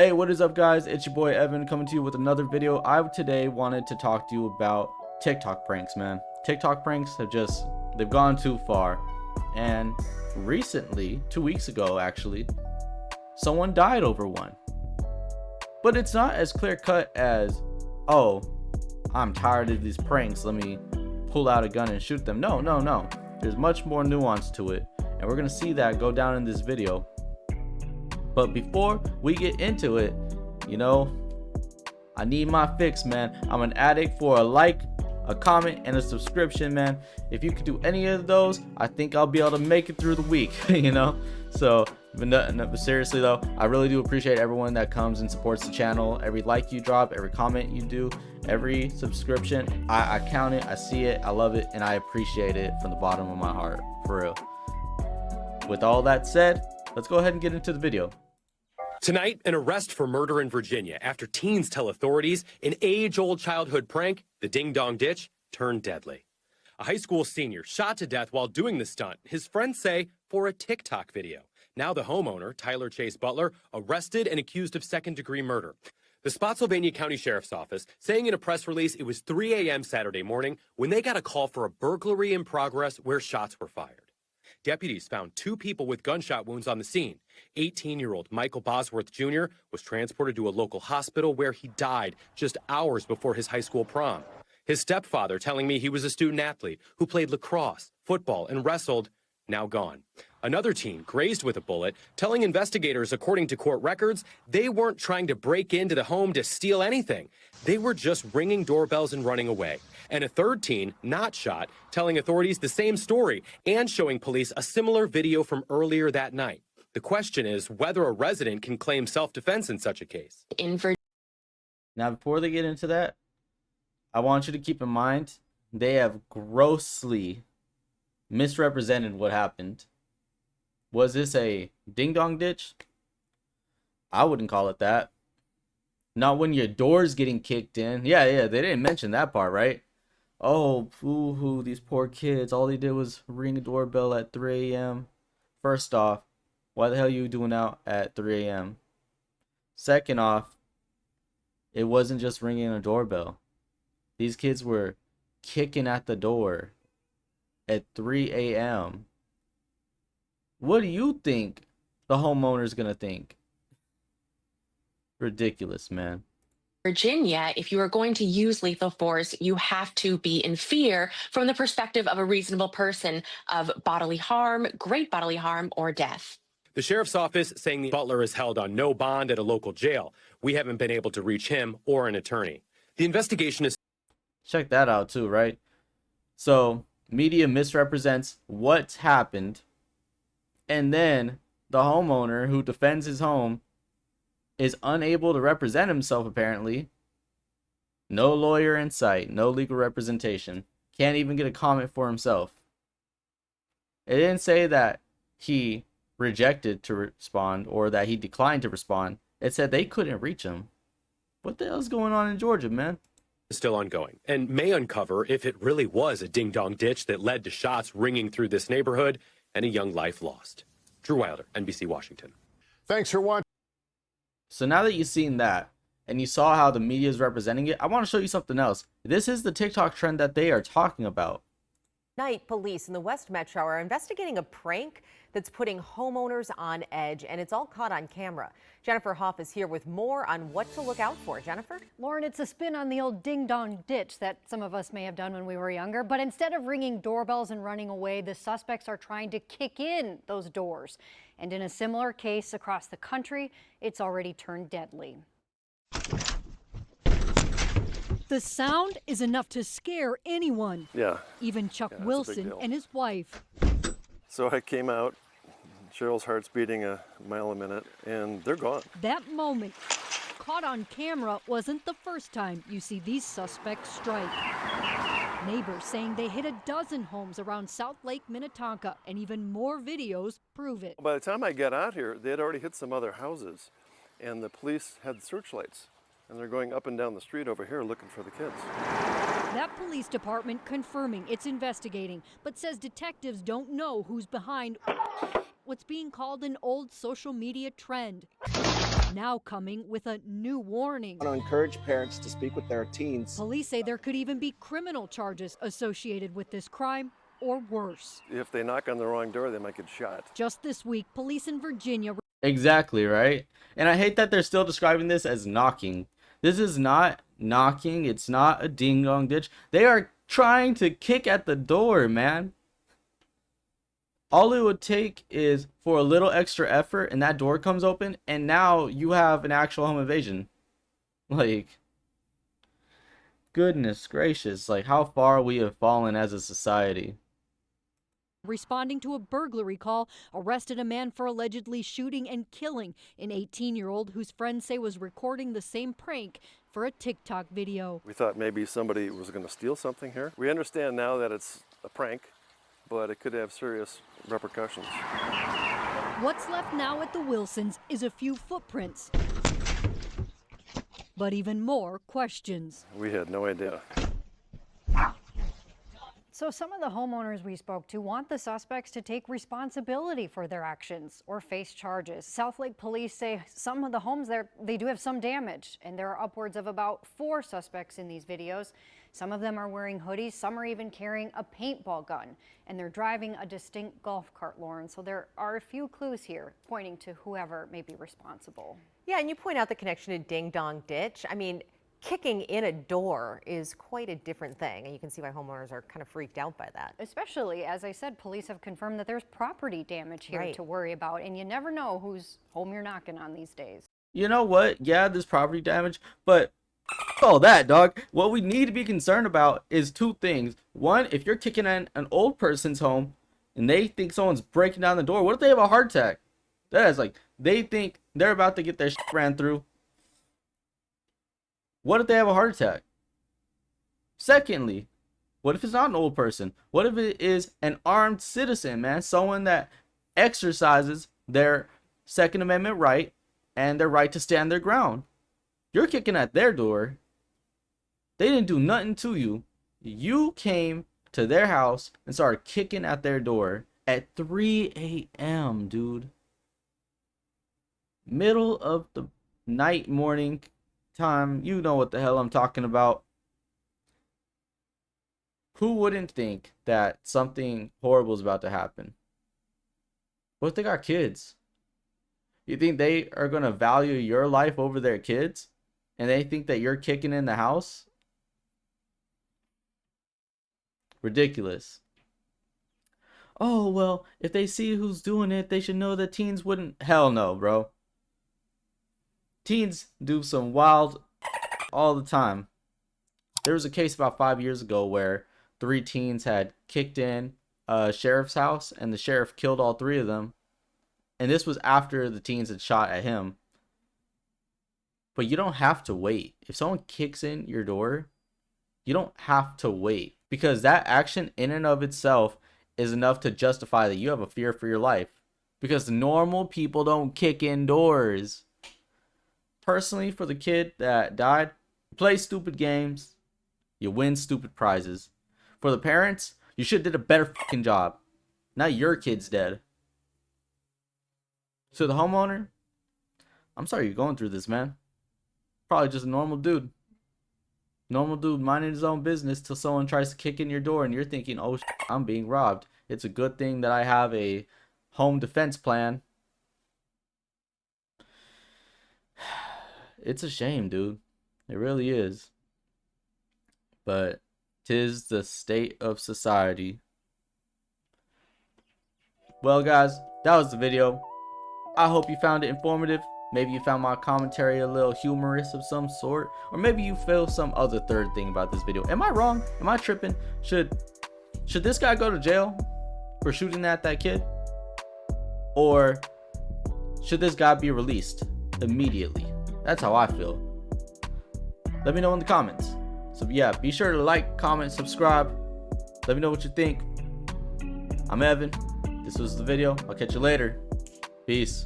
Hey, what is up guys? It's your boy Evan coming to you with another video. I today wanted to talk to you about TikTok pranks, man. TikTok pranks they've gone too far. And recently, 2 weeks ago actually, someone died over one. But it's not as clear cut as, oh, I'm tired of these pranks, let me pull out a gun and shoot them. No. There's much more nuance to it. And we're gonna see that go down in this video. But before we get into it, I need my fix, man. I'm an addict for a like, a comment, and a subscription, man. If you could do any of those, I think I'll be able to make it through the week, So, but seriously though, I really do appreciate everyone that comes and supports the channel. Every like you drop, every comment you do, every subscription, I count it, I see it, I love it, and I appreciate it from the bottom of my heart, for real. With all that said, let's go ahead and get into the video. Tonight, an arrest for murder in Virginia after teens tell authorities an age-old childhood prank, the ding-dong ditch, turned deadly. A high school senior shot to death while doing the stunt, his friends say, for a TikTok video. Now the homeowner, Tyler Chase Butler, arrested and accused of second-degree murder. The Spotsylvania County Sheriff's Office saying in a press release it was 3 a.m. Saturday morning when they got a call for a burglary in progress where shots were fired. Deputies found 2 people with gunshot wounds on the scene. 18-year-old Michael Bosworth Jr. was transported to a local hospital where he died just hours before his high school prom. His stepfather telling me he was a student athlete who played lacrosse, football, and wrestled, now gone. Another teen grazed with a bullet, telling investigators, according to court records, they weren't trying to break into the home to steal anything. They were just ringing doorbells and running away. And a third teen, not shot, telling authorities the same story and showing police a similar video from earlier that night. The question is whether a resident can claim self-defense in such a case. Now, before they get into that, I want you to keep in mind, they have grossly misrepresented what happened. Was this a ding-dong ditch? I wouldn't call it that. Not when your door's getting kicked in. Yeah, they didn't mention that part, right? Oh, boo-hoo, these poor kids. All they did was ring a doorbell at 3 a.m. First off, why the hell are you doing out at 3 a.m.? Second off, it wasn't just ringing a doorbell. These kids were kicking at the door at 3 a.m. What do you think the homeowner's gonna think? Ridiculous, man. Virginia, if you are going to use lethal force, you have to be in fear from the perspective of a reasonable person of bodily harm, great bodily harm, or death. The sheriff's office saying the Butler is held on no bond at a local jail. We haven't been able to reach him or an attorney. The investigation is... Check that out too, right? So, media misrepresents what's happened, and then the homeowner who defends his home is unable to represent himself, apparently. No lawyer in sight, no legal representation. Can't even get a comment for himself. It didn't say that he rejected to respond or that he declined to respond. It said they couldn't reach him. What the hell's going on in Georgia, man? Still ongoing and may uncover if it really was a ding-dong ditch that led to shots ringing through this neighborhood and a young life lost. Drew Wilder, NBC Washington. Thanks for watching. So now that you've seen that and you saw how the media is representing it, I want to show you something else. This is the TikTok trend that they are talking about. Night, police in the West Metro are investigating a prank that's putting homeowners on edge, and it's all caught on camera. Jennifer Hoff is here with more on what to look out for. Jennifer? Lauren, it's a spin on the old ding-dong ditch that some of us may have done when we were younger, but instead of ringing doorbells and running away, the suspects are trying to kick in those doors. And in a similar case across the country, it's already turned deadly. The sound is enough to scare anyone. Yeah. Even Chuck Wilson and his wife. So I came out, Cheryl's heart's beating a mile a minute, and they're gone. That moment, caught on camera, wasn't the first time you see these suspects strike. Neighbors saying they hit a dozen homes around South Lake Minnetonka, and even more videos prove it. By the time I got out here, they had already hit some other houses, and the police had searchlights, and they're going up and down the street over here looking for the kids. That police department confirming it's investigating, but says detectives don't know who's behind what's being called an old social media trend. now coming with a new warning. I want to encourage parents to speak with their teens. Police say there could even be criminal charges associated with this crime, or worse. If they knock on the wrong door, they might get shot. Just this week, police in Virginia. Exactly, right? And I hate that they're still describing this as knocking. This is not knocking. It's not a ding-dong ditch. They are trying to kick at the door, man. All it would take is for a little extra effort and that door comes open and now you have an actual home invasion. Like, goodness gracious, like how far we have fallen as a society. Responding to a burglary call, arrested a man for allegedly shooting and killing an 18-year-old whose friends say was recording the same prank for a TikTok video. We thought maybe somebody was going to steal something here. We understand now that it's a prank, but it could have serious repercussions. What's left now at the Wilsons is a few footprints, but even more questions. We had no idea. So some of the homeowners we spoke to want the suspects to take responsibility for their actions or face charges. Southlake police say some of the homes there, they do have some damage, and there are upwards of about 4 suspects in these videos. Some of them are wearing hoodies, some are even carrying a paintball gun, and they're driving a distinct golf cart, Lauren. So there are a few clues here pointing to whoever may be responsible. Yeah, and you point out the connection to Ding Dong Ditch. I mean, kicking in a door is quite a different thing, and you can see why homeowners are kind of freaked out by that. Especially, as I said, police have confirmed that there's property damage here to worry about, and you never know whose home you're knocking on these days. You know what? Yeah, there's property damage, but all that, dog. What we need to be concerned about is 2 things. One, if you're kicking in an old person's home and they think someone's breaking down the door, what if they have a heart attack? That is like, they think they're about to get their shit ran through. What if they have a heart attack? Secondly, what if it's not an old person? What if it is an armed citizen, man? Someone that exercises their Second Amendment right and their right to stand their ground. You're kicking at their door. They didn't do nothing to you. You came to their house and started kicking at their door at 3 a.m., dude. Middle of the night, morning time. You know what the hell I'm talking about. Who wouldn't think that something horrible is about to happen? What if they got kids? You think they are going to value your life over their kids? And they think that you're kicking in the house? Ridiculous. Oh, well, if they see who's doing it, they should know that teens wouldn't. Hell no, bro. Teens do some wild all the time. There was a case about 5 years ago where 3 teens had kicked in a sheriff's house and the sheriff killed all 3 of them. And this was after the teens had shot at him. But you don't have to wait. If someone kicks in your door, you don't have to wait. Because that action in and of itself is enough to justify that you have a fear for your life. Because normal people don't kick in doors. Personally, for the kid that died, you play stupid games, you win stupid prizes. For the parents, you should have did a better fucking job. Now your kid's dead. To the homeowner, I'm sorry you're going through this, man. Probably just a normal dude. Normal dude minding his own business till someone tries to kick in your door and you're thinking, oh, I'm being robbed. It's a good thing that I have a home defense plan. It's a shame, dude. It really is. But 'tis the state of society. Well, guys, that was the video. I hope you found it informative. Maybe you found my commentary a little humorous of some sort. Or maybe you feel some other third thing about this video. Am I wrong? Am I tripping? Should this guy go to jail for shooting at that kid? Or should this guy be released immediately? That's how I feel. Let me know in the comments. So yeah, be sure to like, comment, subscribe. Let me know what you think. I'm Evan. This was the video. I'll catch you later. Peace.